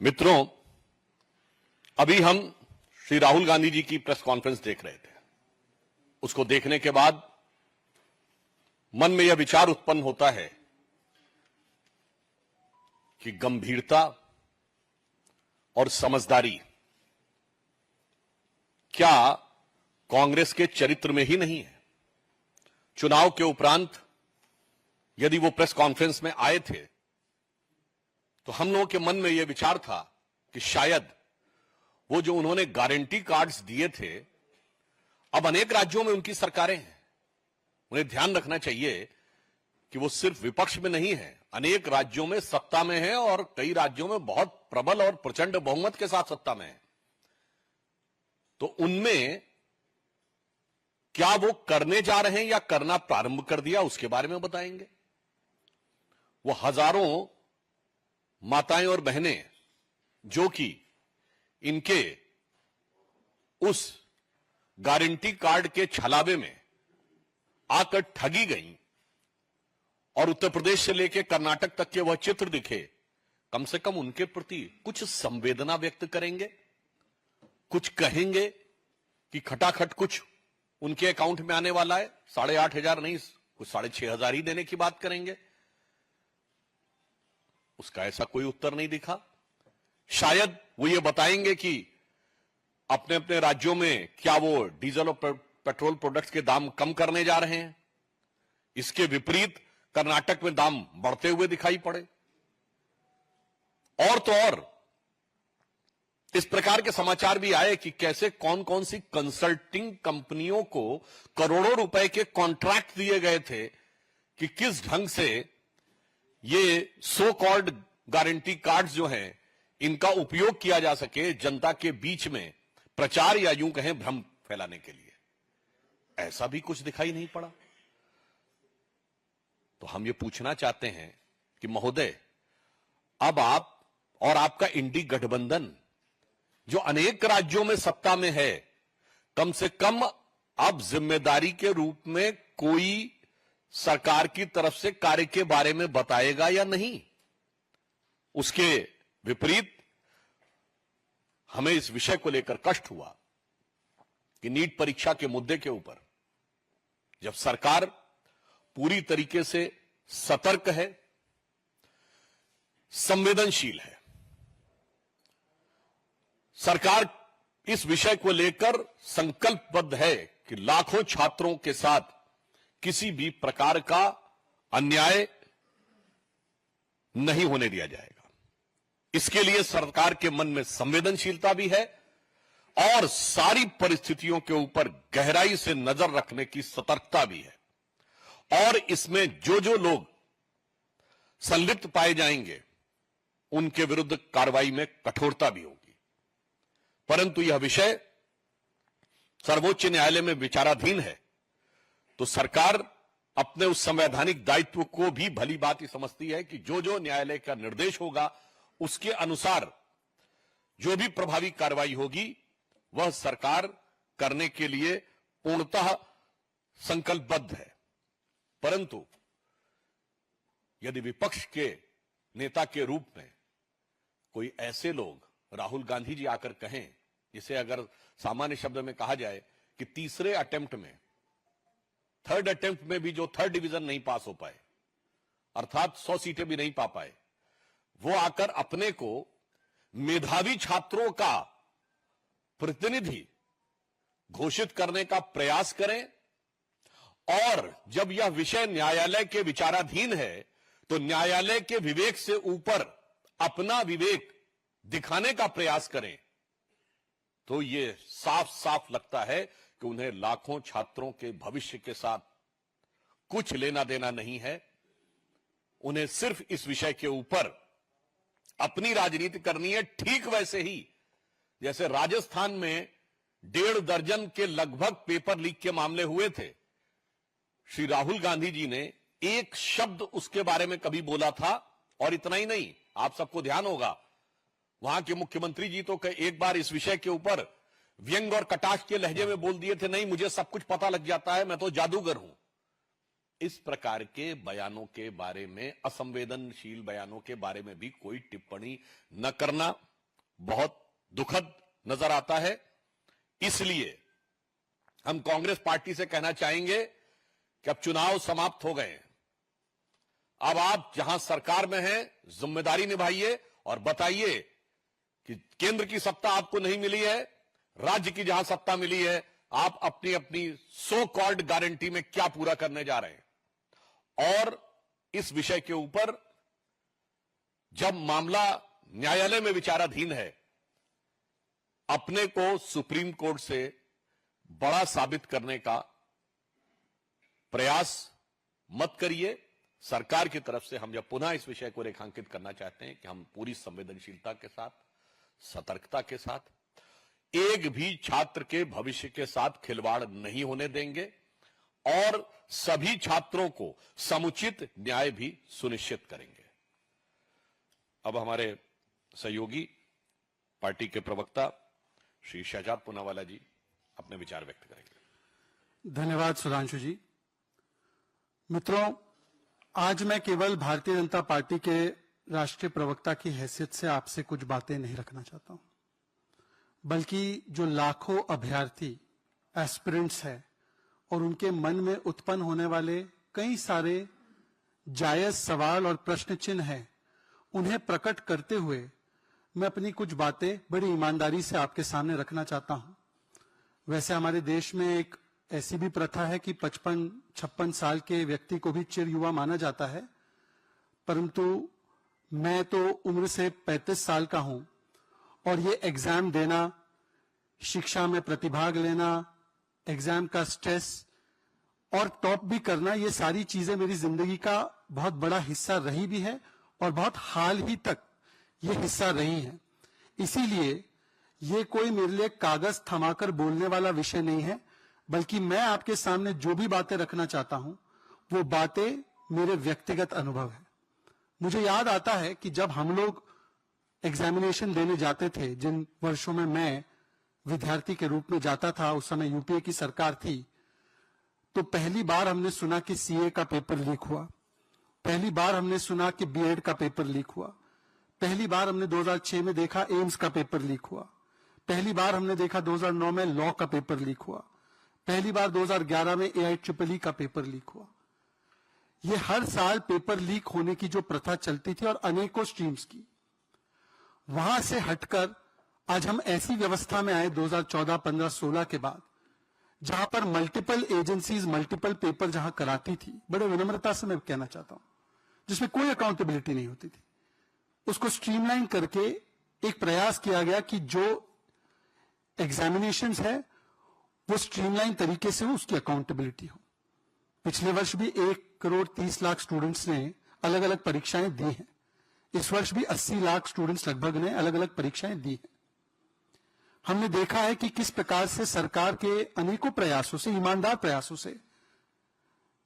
मित्रों, अभी हम श्री राहुल गांधी जी की प्रेस कॉन्फ्रेंस देख रहे थे। उसको देखने के बाद मन में यह विचार उत्पन्न होता है कि गंभीरता और समझदारी क्या कांग्रेस के चरित्र में ही नहीं है? चुनाव के उपरांत यदि वो प्रेस कॉन्फ्रेंस में आए थे तो हम लोगों के मन में यह विचार था कि शायद वो जो उन्होंने गारंटी कार्ड्स दिए थे, अब अनेक राज्यों में उनकी सरकारें हैं, उन्हें ध्यान रखना चाहिए कि वो सिर्फ विपक्ष में नहीं है, अनेक राज्यों में सत्ता में है और कई राज्यों में बहुत प्रबल और प्रचंड बहुमत के साथ सत्ता में है। तो उनमें क्या वो करने जा रहे हैं या करना प्रारंभ कर दिया, उसके बारे में बताएंगे। वो हजारों माताएं और बहनें जो कि इनके उस गारंटी कार्ड के छलावे में आकर ठगी गईं और उत्तर प्रदेश से लेकर कर्नाटक तक के वह चित्र दिखे, कम से कम उनके प्रति कुछ संवेदना व्यक्त करेंगे, कुछ कहेंगे कि खटाखट कुछ उनके अकाउंट में आने वाला है, 8,500 नहीं, कुछ 6,500 ही देने की बात करेंगे। उसका ऐसा कोई उत्तर नहीं दिखा। शायद वो ये बताएंगे कि अपने अपने राज्यों में क्या वो डीजल और पेट्रोल प्रोडक्ट्स के दाम कम करने जा रहे हैं। इसके विपरीत कर्नाटक में दाम बढ़ते हुए दिखाई पड़े। और तो और इस प्रकार के समाचार भी आए कि कैसे कौन कौन सी कंसल्टिंग कंपनियों को करोड़ों रुपए के कॉन्ट्रैक्ट दिए गए थे कि किस ढंग से ये सो कॉल्ड गारंटी कार्ड्स जो हैं इनका उपयोग किया जा सके जनता के बीच में प्रचार या यूं कहें भ्रम फैलाने के लिए। ऐसा भी कुछ दिखाई नहीं पड़ा। तो हम ये पूछना चाहते हैं कि महोदय, अब आप और आपका इंडी गठबंधन जो अनेक राज्यों में सत्ता में है, कम से कम अब जिम्मेदारी के रूप में कोई सरकार की तरफ से कार्य के बारे में बताएगा या नहीं? उसके विपरीत हमें इस विषय को लेकर कष्ट हुआ कि नीट परीक्षा के मुद्दे के ऊपर जब सरकार पूरी तरीके से सतर्क है, संवेदनशील है, सरकार इस विषय को लेकर संकल्पबद्ध है कि लाखों छात्रों के साथ किसी भी प्रकार का अन्याय नहीं होने दिया जाएगा। इसके लिए सरकार के मन में संवेदनशीलता भी है और सारी परिस्थितियों के ऊपर गहराई से नजर रखने की सतर्कता भी है। और इसमें जो जो लोग संलिप्त पाए जाएंगे उनके विरुद्ध कार्रवाई में कठोरता भी होगी। परंतु यह विषय सर्वोच्च न्यायालय में विचाराधीन है, तो सरकार अपने उस संवैधानिक दायित्व को भी भली भांति समझती है कि जो जो न्यायालय का निर्देश होगा उसके अनुसार जो भी प्रभावी कार्रवाई होगी वह सरकार करने के लिए पूर्णतः संकल्पबद्ध है। परंतु यदि विपक्ष के नेता के रूप में कोई ऐसे लोग, राहुल गांधी जी आकर कहें, जिसे अगर सामान्य शब्द में कहा जाए कि तीसरे अटेम्प्ट में, थर्ड अटेम्प्ट में भी जो थर्ड डिवीजन नहीं पास हो पाए, अर्थात 100 सीटें भी नहीं पा पाए, वो आकर अपने को मेधावी छात्रों का प्रतिनिधि घोषित करने का प्रयास करें और जब यह विषय न्यायालय के विचाराधीन है तो न्यायालय के विवेक से ऊपर अपना विवेक दिखाने का प्रयास करें, तो यह साफ साफ लगता है कि उन्हें लाखों छात्रों के भविष्य के साथ कुछ लेना देना नहीं है। उन्हें सिर्फ इस विषय के ऊपर अपनी राजनीति करनी है। ठीक वैसे ही जैसे राजस्थान में 1.5 दर्जन के लगभग पेपर लीक के मामले हुए थे, श्री राहुल गांधी जी ने एक शब्द उसके बारे में कभी बोला था। और इतना ही नहीं, आप सबको ध्यान होगा, वहां के मुख्यमंत्री जी तो एक बार इस विषय के ऊपर व्यंग और कटाक्ष के लहजे में बोल दिए थे, नहीं मुझे सब कुछ पता लग जाता है, मैं तो जादूगर हूं। इस प्रकार के बयानों के बारे में, असंवेदनशील बयानों के बारे में भी कोई टिप्पणी न करना बहुत दुखद नजर आता है। इसलिए हम कांग्रेस पार्टी से कहना चाहेंगे कि अब चुनाव समाप्त हो गए हैं। अब आप जहां सरकार में हैं, जिम्मेदारी निभाइए और बताइए कि केंद्र की सत्ता आपको नहीं मिली है, राज्य की जहां सत्ता मिली है, आप अपनी अपनी सो कॉल्ड गारंटी में क्या पूरा करने जा रहे हैं। और इस विषय के ऊपर जब मामला न्यायालय में विचाराधीन है, अपने को सुप्रीम कोर्ट से बड़ा साबित करने का प्रयास मत करिए। सरकार की तरफ से हम जब पुनः इस विषय को रेखांकित करना चाहते हैं कि हम पूरी संवेदनशीलता के साथ, सतर्कता के साथ, एक भी छात्र के भविष्य के साथ खिलवाड़ नहीं होने देंगे और सभी छात्रों को समुचित न्याय भी सुनिश्चित करेंगे। अब हमारे सहयोगी पार्टी के प्रवक्ता श्री शहजाद पूनावाला जी अपने विचार व्यक्त करेंगे। धन्यवाद सुधांशु जी। मित्रों, आज मैं केवल भारतीय जनता पार्टी के राष्ट्रीय प्रवक्ता की हैसियत से आपसे कुछ बातें नहीं रखना चाहता हूं, बल्कि जो लाखों अभ्यर्थी एस्पिरेंट्स हैं और उनके मन में उत्पन्न होने वाले कई सारे जायज सवाल और प्रश्न चिन्ह हैं, उन्हें प्रकट करते हुए मैं अपनी कुछ बातें बड़ी ईमानदारी से आपके सामने रखना चाहता हूं। वैसे हमारे देश में एक ऐसी भी प्रथा है कि 55-56 साल के व्यक्ति को भी चिर युवा माना जाता है, परंतु मैं तो उम्र से 35 साल का हूं और ये एग्जाम देना, शिक्षा में प्रतिभाग लेना, एग्जाम का स्ट्रेस और टॉप भी करना, ये सारी चीजें मेरी जिंदगी का बहुत बड़ा हिस्सा रही भी है और बहुत हाल ही तक ये हिस्सा रही है। इसीलिए ये कोई मेरे लिए कागज थमाकर बोलने वाला विषय नहीं है, बल्कि मैं आपके सामने जो भी बातें रखना चाहता हूं वो बातें मेरे व्यक्तिगत अनुभव है। मुझे याद आता है कि जब हम लोग एग्जामिनेशन देने जाते थे, जिन वर्षों में मैं विद्यार्थी के रूप में जाता था, उस समय यूपीए की सरकार थी, तो पहली बार हमने सुना कि सीए का पेपर लीक हुआ, पहली बार हमने सुना कि बीएड का पेपर लीक हुआ, पहली बार हमने 2006 में देखा एम्स का पेपर लीक हुआ, पहली बार हमने देखा 2009 में लॉ का पेपर लीक हुआ, पहली बार 2011 में AIEEE का पेपर लीक हुआ। ये हर साल पेपर लीक होने की जो प्रथा चलती थी और अनेकों स्ट्रीम्स की, वहां से हटकर आज हम ऐसी व्यवस्था में आए 2014, 15, 16 के बाद, जहां पर मल्टीपल एजेंसीज मल्टीपल पेपर जहां कराती थी, बड़े विनम्रता से मैं कहना चाहता हूं, जिसमें कोई अकाउंटेबिलिटी नहीं होती थी, उसको स्ट्रीमलाइन करके एक प्रयास किया गया कि जो एग्जामिनेशंस है वो स्ट्रीमलाइन तरीके से हो, उसकी अकाउंटेबिलिटी हो। पिछले वर्ष भी 1,30,00,000 स्टूडेंट्स ने अलग अलग परीक्षाएं दी हैं। इस वर्ष भी 80 लाख स्टूडेंट्स लगभग ने अलग अलग परीक्षाएं दी हैं। हमने देखा है कि किस प्रकार से सरकार के अनेकों प्रयासों से, ईमानदार प्रयासों से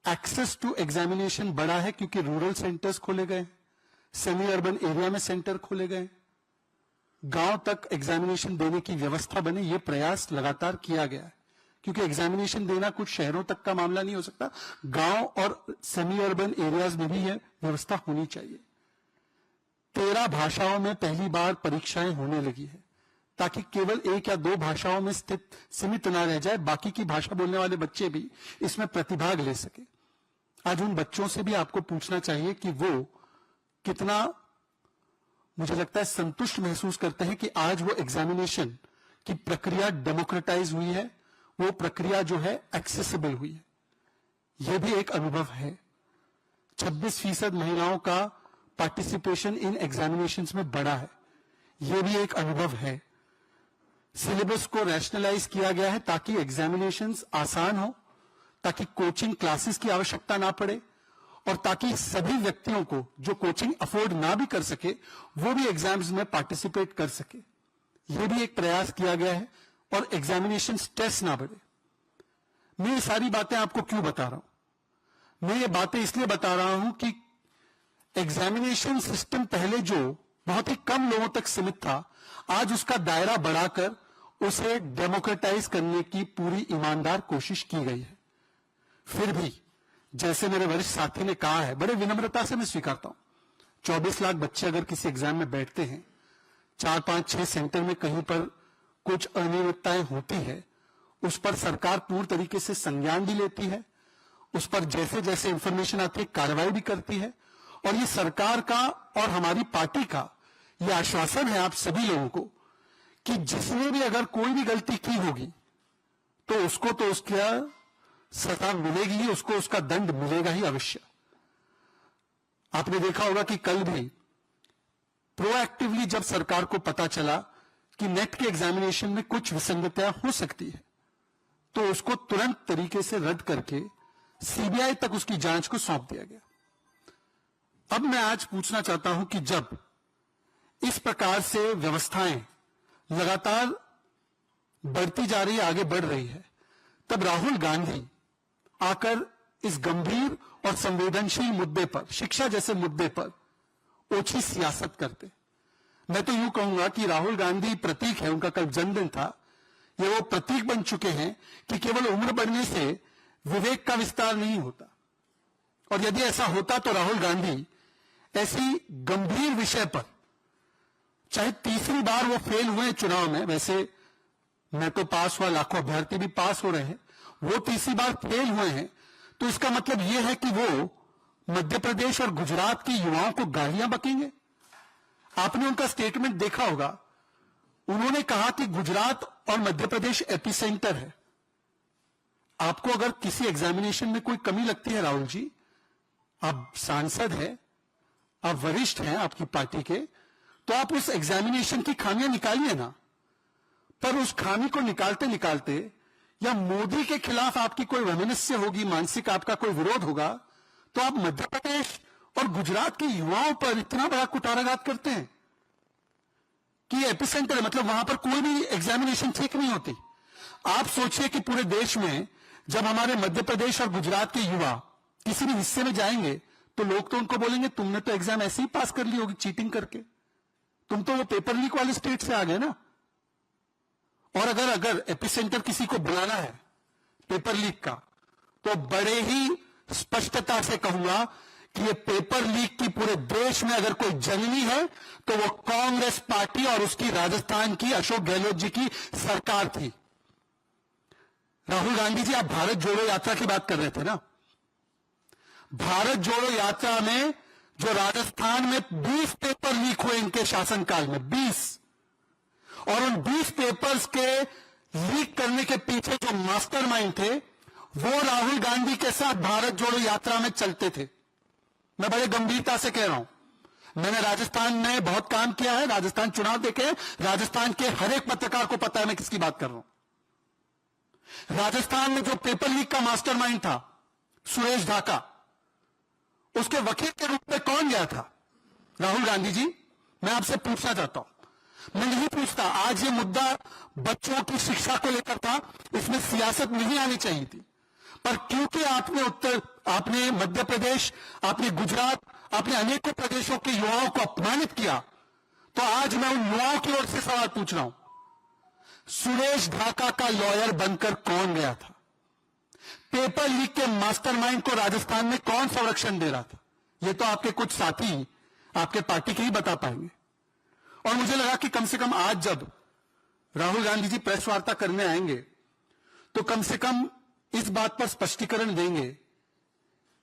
एक्सेस टू एग्जामिनेशन बढ़ा है, क्योंकि रूरल सेंटर्स खोले गए, सेमी अर्बन एरिया में सेंटर खोले गए, गांव तक एग्जामिनेशन देने की व्यवस्था बने। ये प्रयास लगातार किया गया है, क्योंकि एग्जामिनेशन देना कुछ शहरों तक का मामला नहीं हो सकता, गांव और सेमी अर्बन एरियाज में भी यह व्यवस्था होनी चाहिए। 13 भाषाओं में पहली बार परीक्षाएं होने लगी है, ताकि केवल 1 या 2 भाषाओं में सीमित ना रह जाए, बाकी की भाषा बोलने वाले बच्चे भी इसमें प्रतिभाग ले सके। आज उन बच्चों से भी आपको पूछना चाहिए कि वो कितना, मुझे लगता है, संतुष्ट महसूस करते हैं कि आज वो एग्जामिनेशन की प्रक्रिया डेमोक्रेटाइज हुई है, वो प्रक्रिया जो है एक्सेसिबल हुई है। यह भी एक अनुभव है। 26% महिलाओं का पार्टिसिपेशन इन एग्जामिनेशंस में बढ़ा है, यह भी एक अनुभव है। सिलेबस को रैशनलाइज किया गया है ताकि एग्जामिनेशंस आसान हो, ताकि कोचिंग क्लासेस की आवश्यकता ना पड़े और ताकि सभी व्यक्तियों को जो कोचिंग अफोर्ड ना भी कर सके वो भी एग्जाम्स में पार्टिसिपेट कर सके। यह भी एक प्रयास किया गया है और एग्जामिनेशन स्ट्रेस ना बढ़े। मैं ये सारी बातें आपको क्यों बता रहा हूं? मैं ये बातें इसलिए बता रहा हूं कि एग्जामिनेशन सिस्टम पहले जो बहुत ही कम लोगों तक सीमित था, आज उसका दायरा बढ़ाकर उसे डेमोक्रेटाइज करने की पूरी ईमानदार कोशिश की गई है। फिर भी जैसे मेरे वरिष्ठ साथी ने कहा है, बड़े विनम्रता से मैं स्वीकारता हूं, 24 लाख बच्चे अगर किसी एग्जाम में बैठते हैं 4, 5, 6 सेंटर में कहीं पर कुछ अनियमितताएं होती है, उस पर सरकार पूर्ण तरीके से संज्ञान भी लेती है, उस पर जैसे जैसे इंफॉर्मेशन आती है कार्रवाई भी करती है। और ये सरकार का और हमारी पार्टी का ये आश्वासन है आप सभी लोगों को कि जिसने भी अगर कोई भी गलती की होगी तो उसको तो उसका सजा मिलेगी ही, उसको उसका दंड मिलेगा ही अवश्य। आपने देखा होगा कि कल भी प्रोएक्टिवली जब सरकार को पता चला कि नेट के एग्जामिनेशन में कुछ विसंगतियां हो सकती है तो उसको तुरंत तरीके से रद्द करके सीबीआई तक उसकी जांच को सौंप दिया गया। अब मैं आज पूछना चाहता हूं कि जब इस प्रकार से व्यवस्थाएं लगातार बढ़ती जा रही है, आगे बढ़ रही है, तब राहुल गांधी आकर इस गंभीर और संवेदनशील मुद्दे पर, शिक्षा जैसे मुद्दे पर ओछी सियासत करते। मैं तो यूं कहूंगा कि राहुल गांधी प्रतीक है, उनका कल जन्मदिन था, ये वो प्रतीक बन चुके हैं कि केवल उम्र बढ़ने से विवेक का विस्तार नहीं होता। और यदि ऐसा होता तो राहुल गांधी ऐसी गंभीर विषय पर, चाहे तीसरी बार वो फेल हुए चुनाव में, वैसे मैं तो पास हुआ, लाखों अभ्यर्थी भी पास हो रहे हैं, वो तीसरी बार फेल हुए हैं, तो इसका मतलब यह है कि वो मध्य प्रदेश और गुजरात के युवाओं को गालियां बकेंगे। आपने उनका स्टेटमेंट देखा होगा, उन्होंने कहा कि गुजरात और मध्य प्रदेश एपिसेंटर है। आपको अगर किसी एग्जामिनेशन में कोई कमी लगती है राहुल जी, आप सांसद हैं, आप वरिष्ठ हैं आपकी पार्टी के, तो आप उस एग्जामिनेशन की खामियां निकालिए ना। पर उस खामी को निकालते निकालते या मोदी के खिलाफ आपकी कोई वैमनस्य होगी, मानसिक आपका कोई विरोध होगा, तो आप मध्य प्रदेश और गुजरात के युवाओं पर इतना बड़ा कुटाराघात करते हैं कि एपिसेंटर है, मतलब वहां पर कोई भी एग्जामिनेशन ठीक नहीं होती। आप सोचिए कि पूरे देश में जब हमारे मध्य प्रदेश और गुजरात के युवा किसी भी हिस्से में जाएंगे तो लोग तो उनको बोलेंगे तुमने तो एग्जाम ऐसे ही पास कर ली होगी चीटिंग करके, तुम तो वो पेपर लीक वाले स्टेट से आ गए ना। और अगर एपिसेंटर किसी को बुलाना है पेपर लीक का, तो बड़े ही स्पष्टता से कहूंगा कि ये पेपर लीक की पूरे देश में अगर कोई जननी है तो वो कांग्रेस पार्टी और उसकी राजस्थान की अशोक गहलोत जी की सरकार थी। राहुल गांधी जी, आप भारत जोड़ो यात्रा की बात कर रहे थे ना। भारत जोड़ो यात्रा में जो राजस्थान में 20 पेपर लीक हुए इनके शासनकाल में, 20, और उन 20 पेपर्स के लीक करने के पीछे जो मास्टरमाइंड थे वो राहुल गांधी के साथ भारत जोड़ो यात्रा में चलते थे। मैं बड़े गंभीरता से कह रहा हूं, मैंने राजस्थान में बहुत काम किया है, राजस्थान चुनाव देखे, राजस्थान के हर एक पत्रकार को पता है मैं किसकी बात कर रहा हूं। राजस्थान में जो पेपर लीक का मास्टरमाइंड था सुरेश ढाका, उसके वकील के रूप में कौन गया था? राहुल गांधी जी। मैं आपसे पूछना चाहता हूं, मैं नहीं पूछता, आज ये मुद्दा बच्चों की शिक्षा को लेकर था, इसमें सियासत नहीं आनी चाहिए थी, पर क्योंकि आपने मध्य प्रदेश, आपने गुजरात, आपने अनेकों प्रदेशों के युवाओं को अपमानित किया, तो आज मैं उन युवाओं की ओर से सवाल पूछ रहा हूं, सुरेश ढाका का लॉयर बनकर कौन गया था? पेपर लीक के मास्टरमाइंड को राजस्थान में कौन संरक्षण दे रहा था? ये तो आपके कुछ साथी आपके पार्टी के ही बता पाएंगे। और मुझे लगा कि कम से कम आज जब राहुल गांधी जी प्रेस वार्ता करने आएंगे तो कम से कम इस बात पर स्पष्टीकरण देंगे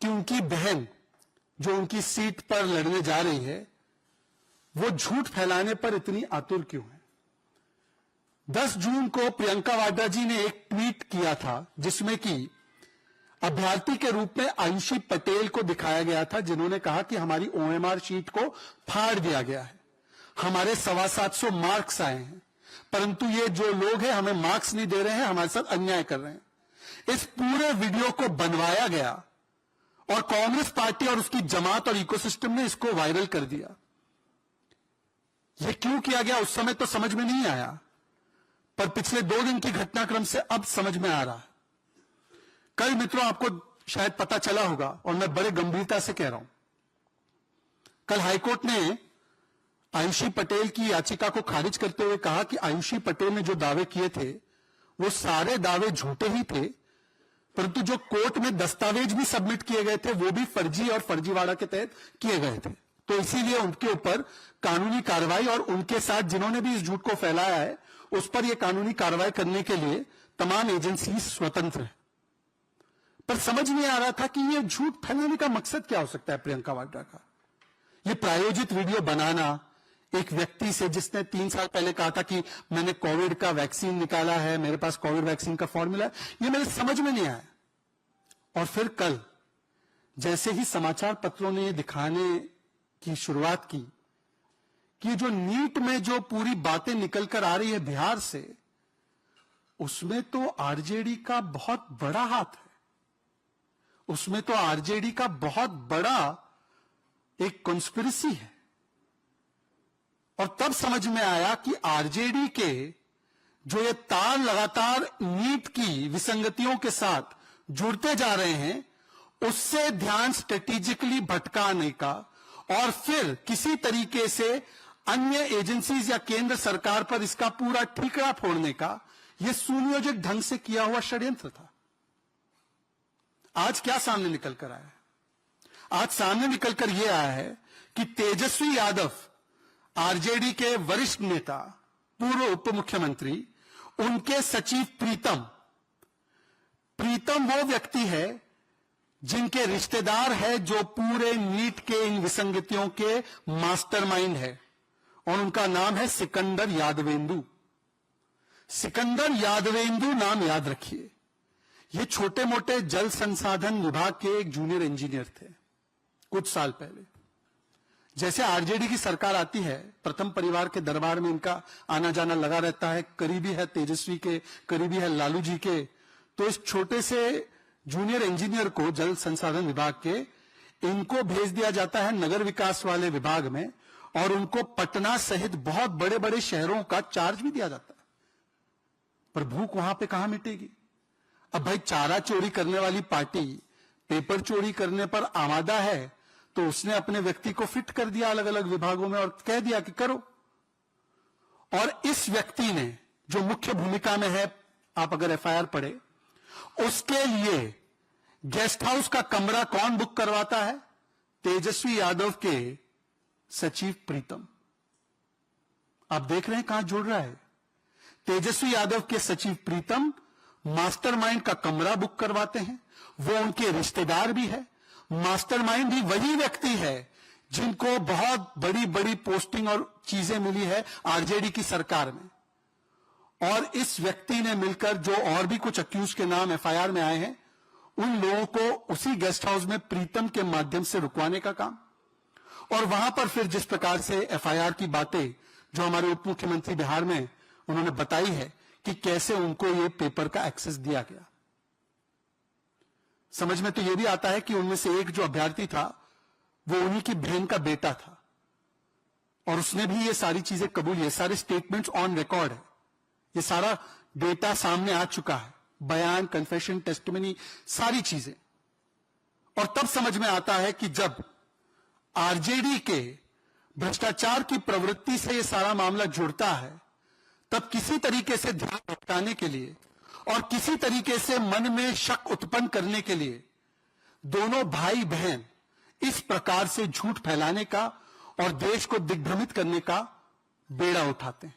कि उनकी बहन जो उनकी सीट पर लड़ने जा रही है वो झूठ फैलाने पर इतनी आतुर क्यों है। 10 जून को प्रियंका वाड्रा जी ने एक ट्वीट किया था जिसमें कि अभ्यर्थी के रूप में आयुषी पटेल को दिखाया गया था, जिन्होंने कहा कि हमारी ओएमआर शीट को फाड़ दिया गया है, हमारे 725 मार्क्स आए हैं, परंतु ये जो लोग हैं हमें मार्क्स नहीं दे रहे हैं, हमारे साथ अन्याय कर रहे हैं। इस पूरे वीडियो को बनवाया गया और कांग्रेस पार्टी और उसकी जमात और इकोसिस्टम ने इसको वायरल कर दिया। ये क्यों किया गया उस समय तो समझ में नहीं आया, पर पिछले 2 दिन की घटनाक्रम से अब समझ में आ रहा है। कल मित्रों आपको शायद पता चला होगा, और मैं बड़े गंभीरता से कह रहा हूं, कल हाईकोर्ट ने आयुषी पटेल की याचिका को खारिज करते हुए कहा कि आयुषी पटेल ने जो दावे किए थे वो सारे दावे झूठे ही थे, परंतु जो कोर्ट में दस्तावेज भी सबमिट किए गए थे वो भी फर्जी और फर्जीवाड़ा के तहत किए गए थे। तो इसीलिए उनके ऊपर कानूनी कार्रवाई, और उनके साथ जिन्होंने भी इस झूठ को फैलाया है उस पर यह कानूनी कार्रवाई करने के लिए तमाम एजेंसी स्वतंत्र है। पर समझ नहीं आ रहा था कि यह झूठ फैलाने का मकसद क्या हो सकता है प्रियंका वाड्रा का। यह प्रायोजित वीडियो बनाना एक व्यक्ति से जिसने 3 साल पहले कहा था कि मैंने कोविड का वैक्सीन निकाला है, मेरे पास कोविड वैक्सीन का फॉर्मूला है, यह मेरे समझ में नहीं आया। और फिर कल जैसे ही समाचार पत्रों ने यह दिखाने की शुरुआत की कि जो नीट में जो पूरी बातें निकल कर आ रही है बिहार से, उसमें तो आरजेडी का बहुत बड़ा हाथ है, उसमें तो आरजेडी का बहुत बड़ा एक कॉन्स्पिरेसी है। और तब समझ में आया कि आरजेडी के जो ये तार लगातार नीट की विसंगतियों के साथ जुड़ते जा रहे हैं, उससे ध्यान स्ट्रेटेजिकली भटकाने का और फिर किसी तरीके से अन्य एजेंसीज या केंद्र सरकार पर इसका पूरा ठीकरा फोड़ने का यह सुनियोजित ढंग से किया हुआ षड्यंत्र था। आज क्या सामने निकल कर आया है? आज सामने निकल कर यह आया है कि तेजस्वी यादव, आरजेडी के वरिष्ठ नेता, पूर्व उप मुख्यमंत्री, उनके सचिव प्रीतम वो व्यक्ति है जिनके रिश्तेदार है जो पूरे नीट के इन विसंगतियों के मास्टरमाइंड है, और उनका नाम है सिकंदर यादवेंदु। सिकंदर यादवेंदु नाम याद रखिए। ये छोटे मोटे जल संसाधन विभाग के एक जूनियर इंजीनियर थे। कुछ साल पहले जैसे आरजेडी की सरकार आती है, प्रथम परिवार के दरबार में इनका आना जाना लगा रहता है, करीबी है तेजस्वी के, करीबी है लालू जी के। तो इस छोटे से जूनियर इंजीनियर को जल संसाधन विभाग के इनको भेज दिया जाता है नगर विकास वाले विभाग में, और उनको पटना सहित बहुत बड़े बड़े शहरों का चार्ज भी दिया जाता है। पर भूख वहां पे कहां मिटेगी? अब भाई चारा चोरी करने वाली पार्टी पेपर चोरी करने पर आमादा है, तो उसने अपने व्यक्ति को फिट कर दिया अलग अलग विभागों में और कह दिया कि करो। और इस व्यक्ति ने जो मुख्य भूमिका में है, आप अगर एफआईआर पढ़े, उसके लिए गेस्ट हाउस का कमरा कौन बुक करवाता है? तेजस्वी यादव के सचिव प्रीतम। आप देख रहे हैं कहां जुड़ रहा है। तेजस्वी यादव के सचिव प्रीतम मास्टरमाइंड का कमरा बुक करवाते हैं, वो उनके रिश्तेदार भी है। मास्टरमाइंड भी वही व्यक्ति है जिनको बहुत बड़ी बड़ी पोस्टिंग और चीजें मिली है आरजेडी की सरकार में। और इस व्यक्ति ने मिलकर जो और भी कुछ अक्यूज के नाम एफआईआर में आए हैं, उन लोगों को उसी गेस्ट हाउस में प्रीतम के माध्यम से रुकवाने का काम। और वहां पर फिर जिस प्रकार से एफआईआर की बातें जो हमारे उप मुख्यमंत्री बिहार में उन्होंने बताई है कि कैसे उनको ये पेपर का एक्सेस दिया गया, समझ में तो यह भी आता है कि उनमें से एक जो अभ्यर्थी था वो उन्हीं की बहन का बेटा था, और उसने भी ये सारी चीजें कबूल, ये सारे स्टेटमेंट्स ऑन रिकॉर्ड है, ये सारा डेटा सामने आ चुका है, बयान, कन्फेशन, टेस्टिमनी, सारी चीजें। और तब समझ में आता है कि जब आरजेडी के भ्रष्टाचार की प्रवृत्ति से यह सारा मामला जुड़ता है, तब किसी तरीके से ध्यान भटकाने के लिए और किसी तरीके से मन में शक उत्पन्न करने के लिए दोनों भाई बहन इस प्रकार से झूठ फैलाने का और देश को दिग्भ्रमित करने का बेड़ा उठाते हैं।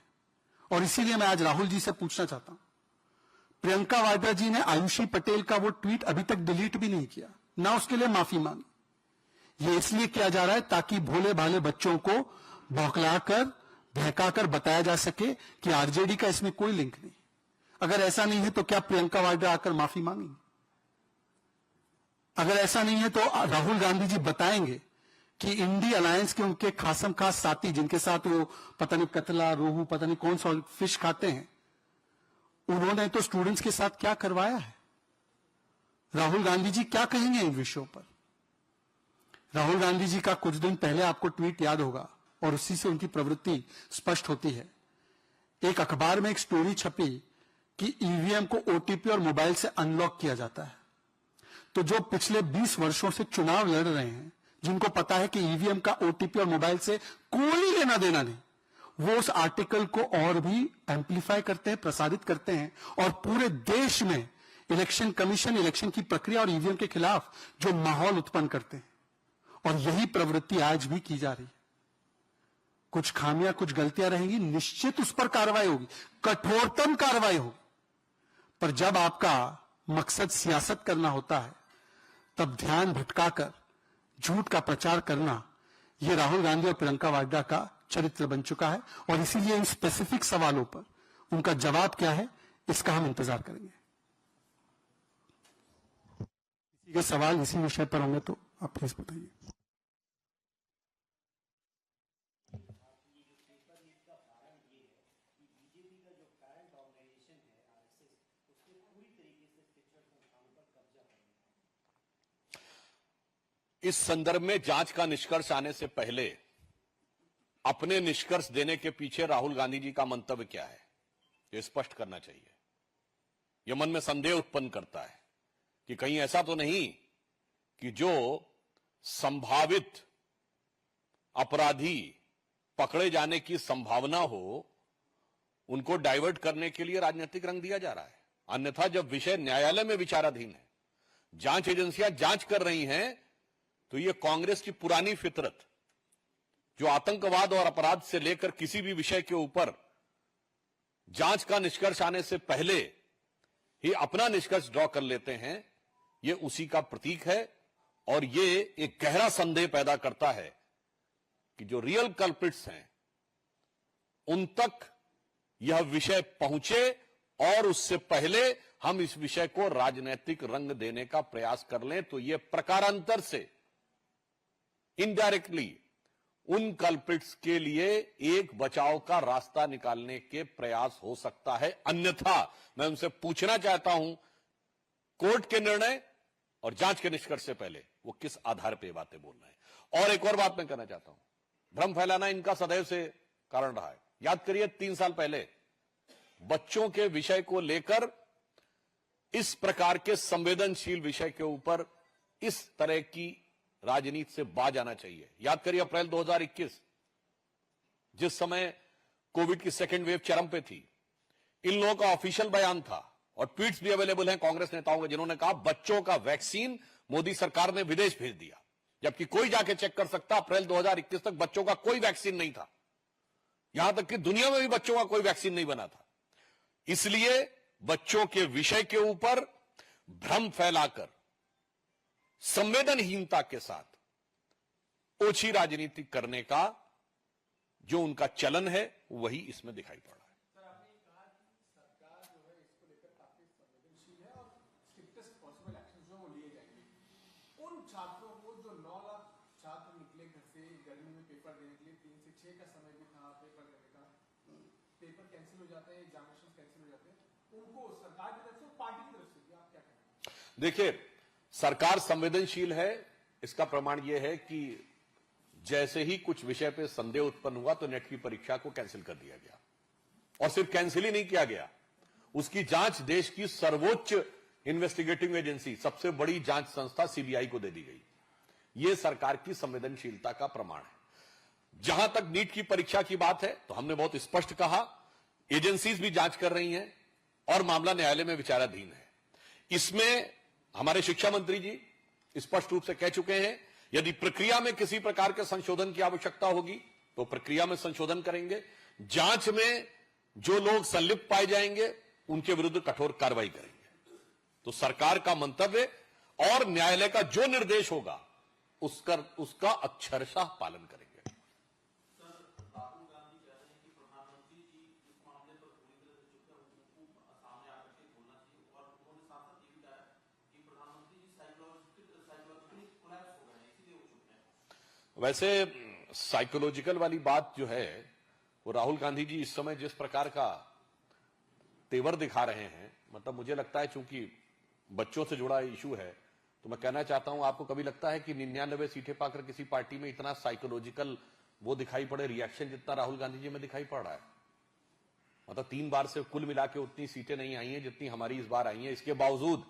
और इसीलिए मैं आज राहुल जी से पूछना चाहता हूं, प्रियंका वाड्रा जी ने आयुषी पटेल का वो ट्वीट अभी तक डिलीट भी नहीं किया, ना उसके लिए माफी मांगी। ये इसलिए किया जा रहा है ताकि भोले भाले बच्चों को बौखलाकर, बहकाकर बताया जा सके कि आरजेडी का इसमें कोई लिंक नहीं। अगर ऐसा नहीं है तो क्या प्रियंका वाड्रा आकर माफी मांगेंगी? अगर ऐसा नहीं है तो राहुल गांधी जी बताएंगे कि इंडी अलायंस के उनके खासम खास साथी, जिनके साथ वो पता नहीं कतला, रोहू, पता नहीं कौन सा फिश खाते हैं, उन्होंने तो स्टूडेंट्स के साथ क्या करवाया है? राहुल गांधी जी क्या कहेंगे इन विषयों पर? राहुल गांधी जी का कुछ दिन पहले आपको ट्वीट याद होगा, और उसी से उनकी प्रवृत्ति स्पष्ट होती है। एक अखबार में एक स्टोरी छपी कि ईवीएम को ओटीपी और मोबाइल से अनलॉक किया जाता है। तो जो पिछले 20 वर्षों से चुनाव लड़ रहे हैं, जिनको पता है कि ईवीएम का ओटीपी और मोबाइल से कोई लेना देना नहीं, वो उस आर्टिकल को और भी एम्पलीफाई करते हैं, प्रसारित करते हैं, और पूरे देश में इलेक्शन कमीशन, इलेक्शन की प्रक्रिया और ईवीएम के खिलाफ जो माहौल उत्पन्न करते हैं। और यही प्रवृत्ति आज भी की जा रही है। कुछ खामियां, कुछ गलतियां रहेंगी, निश्चित उस पर कार्रवाई होगी, कठोरतम कार्रवाई होगी। पर जब आपका मकसद सियासत करना होता है, तब ध्यान भटकाकर झूठ का प्रचार करना, यह राहुल गांधी और प्रियंका वाड्रा का चरित्र बन चुका है। और इसीलिए इन स्पेसिफिक सवालों पर उनका जवाब क्या है, इसका हम इंतजार करेंगे। किसी के सवाल इसी विषय पर होंगे तो आप प्लीज बताइए। इस संदर्भ में जांच का निष्कर्ष आने से पहले अपने निष्कर्ष देने के पीछे राहुल गांधी जी का मंतव्य क्या है, ये स्पष्ट करना चाहिए। यह मन में संदेह उत्पन्न करता है कि कहीं ऐसा तो नहीं कि जो संभावित अपराधी पकड़े जाने की संभावना हो, उनको डाइवर्ट करने के लिए राजनीतिक रंग दिया जा रहा है। अन्यथा जब विषय न्यायालय में विचाराधीन है, जांच एजेंसियां जांच कर रही हैं, तो यह कांग्रेस की पुरानी फितरत, जो आतंकवाद और अपराध से लेकर किसी भी विषय के ऊपर जांच का निष्कर्ष आने से पहले ही अपना निष्कर्ष ड्रॉ कर लेते हैं, यह उसी का प्रतीक है। और यह एक गहरा संदेह पैदा करता है कि जो रियल कल्प्रिट्स हैं, उन तक यह विषय पहुंचे और उससे पहले हम इस विषय को राजनीतिक रंग देने का प्रयास कर लें, तो यह प्रकारांतर से इनडायरेक्टली उन कल्प्रिट्स के लिए एक बचाव का रास्ता निकालने के प्रयास हो सकता है। अन्यथा मैं उनसे पूछना चाहता हूं, कोर्ट के निर्णय और जांच के निष्कर्ष से पहले वो किस आधार पर बातें बोल रहे हैं। और एक और बात मैं कहना चाहता हूं, भ्रम फैलाना इनका सदैव से कारण रहा है। याद करिए 3 साल पहले बच्चों के विषय को लेकर, इस प्रकार के संवेदनशील विषय के ऊपर इस तरह की राजनीति से बाज आना चाहिए। याद करिए अप्रैल 2021, जिस समय कोविड की सेकेंड वेव चरम पे थी, इन लोगों का ऑफिशियल बयान था और ट्वीट्स भी अवेलेबल हैं कांग्रेस नेताओं के, जिन्होंने कहा बच्चों का वैक्सीन मोदी सरकार ने विदेश भेज दिया। जबकि कोई जाके चेक कर सकता, अप्रैल 2021 तक बच्चों का कोई वैक्सीन नहीं था। यहां तक कि दुनिया में भी बच्चों का कोई वैक्सीन नहीं बना था। इसलिए बच्चों के विषय के ऊपर भ्रम फैलाकर संवेदनहीनता के साथ ओछी राजनीति करने का जो उनका चलन है, वही इसमें दिखाई पड़ रहा है। सर, आपने कहा कि सरकार जो है इसको लेकर काफी संवेदनशील है और स्ट्रिक्टेस्ट पॉसिबल एक्शन जो वो लिए जाएंगे। उन छात्रों को जो 9 लाख छात्र निकले घर से गर्मी में पेपर देने के लिए, 3 से 6 का समय भी था पेपर देने का, पेपर कैंसिल हो जाते हैं, एग्जामिनेशन कैंसिल हो जाते हैं, उनको सरकार की तरफ से, पार्टी की तरफ से, आप क्या कहेंगे? देखिए, सरकार संवेदनशील है, इसका प्रमाण यह है कि जैसे ही कुछ विषय पे संदेह उत्पन्न हुआ तो नेट की परीक्षा को कैंसिल कर दिया गया। और सिर्फ कैंसिल ही नहीं किया गया, उसकी जांच देश की सर्वोच्च इन्वेस्टिगेटिव एजेंसी, सबसे बड़ी जांच संस्था सीबीआई को दे दी गई। यह सरकार की संवेदनशीलता का प्रमाण है। जहां तक नीट की परीक्षा की बात है, तो हमने बहुत स्पष्ट कहा, एजेंसीज भी जांच कर रही हैं और मामला न्यायालय में विचाराधीन है। इसमें हमारे शिक्षा मंत्री जी स्पष्ट रूप से कह चुके हैं, यदि प्रक्रिया में किसी प्रकार के संशोधन की आवश्यकता होगी तो प्रक्रिया में संशोधन करेंगे। जांच में जो लोग संलिप्त पाए जाएंगे उनके विरुद्ध कठोर कार्रवाई करेंगे। तो सरकार का मंतव्य और न्यायालय का जो निर्देश होगा उसका अक्षरशः पालन करेंगे। वैसे साइकोलॉजिकल वाली बात जो है, वो राहुल गांधी जी इस समय जिस प्रकार का तेवर दिखा रहे हैं, मतलब मुझे लगता है चूंकि बच्चों से जुड़ा इशू है, तो मैं कहना चाहता हूं, आपको कभी लगता है कि 99 सीटें पाकर किसी पार्टी में इतना साइकोलॉजिकल वो दिखाई पड़े रिएक्शन जितना राहुल गांधी जी में दिखाई पड़ रहा है? मतलब 3 बार से कुल मिला के उतनी सीटें नहीं आई हैं जितनी हमारी इस बार आई हैं। इसके बावजूद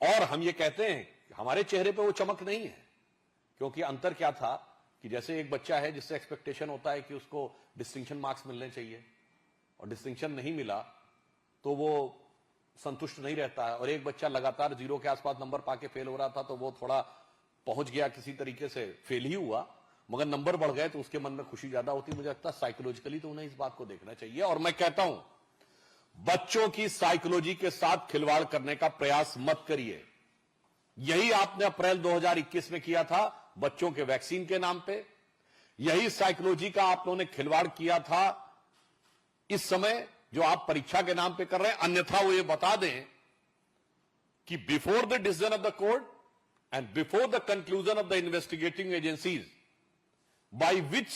और हम ये कहते हैं कि हमारे चेहरे पर वो चमक नहीं है, क्योंकि अंतर क्या था कि जैसे एक बच्चा है जिससे एक्सपेक्टेशन होता है कि उसको डिस्टिंक्शन मार्क्स मिलने चाहिए और डिस्टिंक्शन नहीं मिला तो वो संतुष्ट नहीं रहता है, और एक बच्चा लगातार 0 के आसपास नंबर पाके फेल हो रहा था तो वो थोड़ा पहुंच गया, किसी तरीके से फेल ही हुआ, मगर नंबर बढ़ गए तो उसके मन में खुशी ज्यादा होती। मुझे लगता है साइकोलॉजिकली तो उन्हें इस बात को देखना चाहिए। और मैं कहता हूं, बच्चों की साइकोलॉजी के साथ खिलवाड़ करने का प्रयास मत करिए। यही आपने अप्रैल 2021 में किया था बच्चों के वैक्सीन के नाम पे। यही साइकोलॉजी का आप लोगों ने खिलवाड़ किया था इस समय जो आप परीक्षा के नाम पे कर रहे हैं। अन्यथा वो ये बता दें कि before the decision of the court and before the conclusion of the investigating agencies by which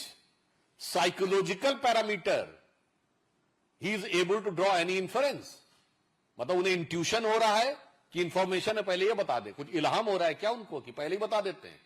psychological parameter he is able to draw any inference, मतलब उन्हें इंट्यूशन हो रहा है कि इंफॉर्मेशन है, पहले ये बता दें। कुछ इल्हाम हो रहा है क्या उनको कि पहले ही बता देते हैं।